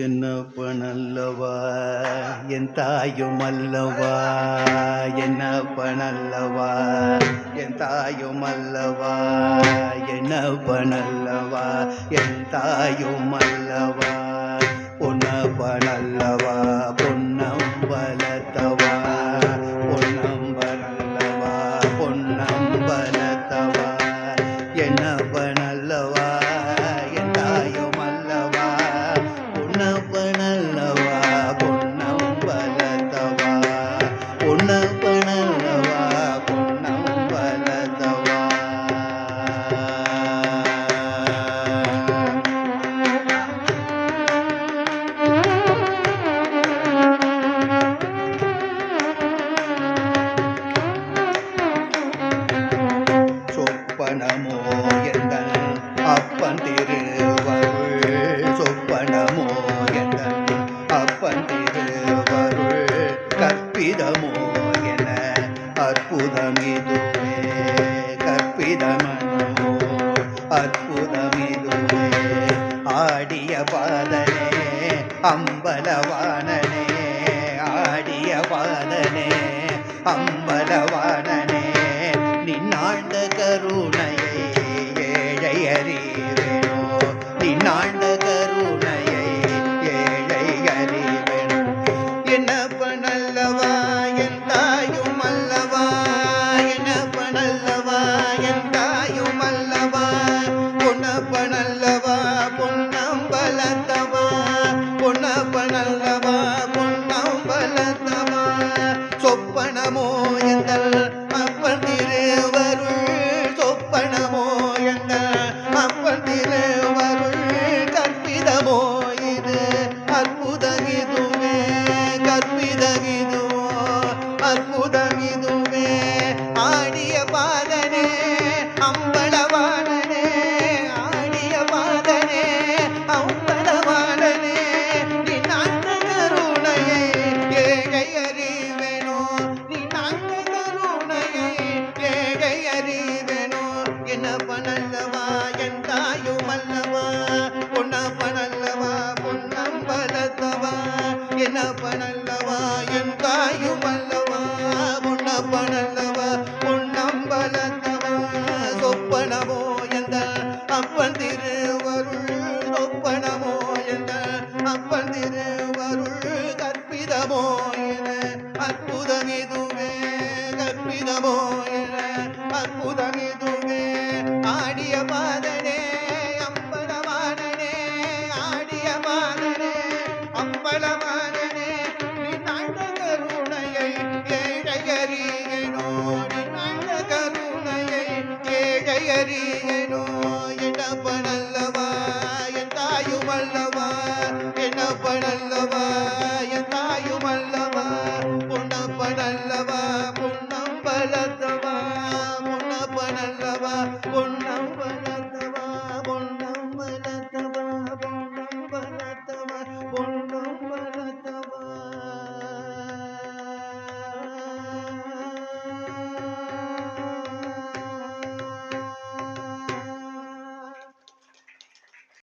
என்னப்ப நல்லவா என் தாயும் அல்லவா, என்னப்ப நல்லவா என் தாயும் அல்லவா, என்னப்ப நல்லவா என் தாயும் அல்லவா, பொன்னப்ப நல்லவா பொன்னம்பலத்தவா, பொன்னம்பலவா பொன்னம்பலத்தவா, என்னப்ப நல்லவா என் தாயும் அல்லவா, பொன்னப்ப நல்லவா பொன்னம்பலத்தவா, பொன்னப்ப நல்லவா பொன்னம்பலத்தவா. சொப்பனமோ எந்தன் அப்பன் திருவருள், சொப்பனமோ எந்தன் அப்பன் திருவருள், கற்பிதமோ என அற்புதமிதுவே, கற்பிதமனோ அற்புதமிதுவே, ஆடிய பாதனே அம்பலவானனே, ஆடிய பாதனே அம்பலவானனே, நின்னாண்ட கருணையை ஏழை அறிவேனோ, நின்னாண்ட கருணையை ஏழை அறிவேனோ, என்னப்ப நல்லவா என் தாயும் அல்லவா, என்னப்ப நல்லவா என் தாயும் அல்லவா, பொன்னப்ப நல்லவா பொன்னம்பலத்தவா, பொன்னப்ப நல்லவா பொன்னம்பலத்தவா, சொப்பனமோ எங்கள் அப்பன் திருவருள், சொப்பனமோ எங்கள் அப்பன் திருவருள், கற்பிதமோ இது அற்புதமிதுவே, கற்பிதமிதுவோ அற்புதமிதுவே, ஆடிய பாதனே அம்பலவானனே, ஆடிய பாதனே அம்பலவானனே, நின்னாண்ட கருணையை ஏழை அறிவேனோ, நின்னாண்ட கருணையை ஏழை அறிவேனோ, என்னப்ப நல்லவா என் தாயும் அல்லவா, பொன்னப்ப நல்லவா பொன்னம்பலத்தவா, என்னப்ப நல்லவா என் தாயும் அல்லவா, பொன்னப்ப நல்லவா பொன்னம்பலத்தவா, சொப்பனமோ எந்தன் அப்பன் திருவருள், சொப்பனமோ எந்தன் அப்பன் திருவருள், கற்பிதமோ என அற்புதமிதுவே, கற்பிதமோ என அற்புதமிதுவே, ஆடிய பாதனே அம்பலவானனே, ஆடிய பாதனே அம்பலவானனே, நின்னாண்ட கருணையை ஏழை அறியேனோ, நின்னாண்ட கருணையை ஏழை அறிய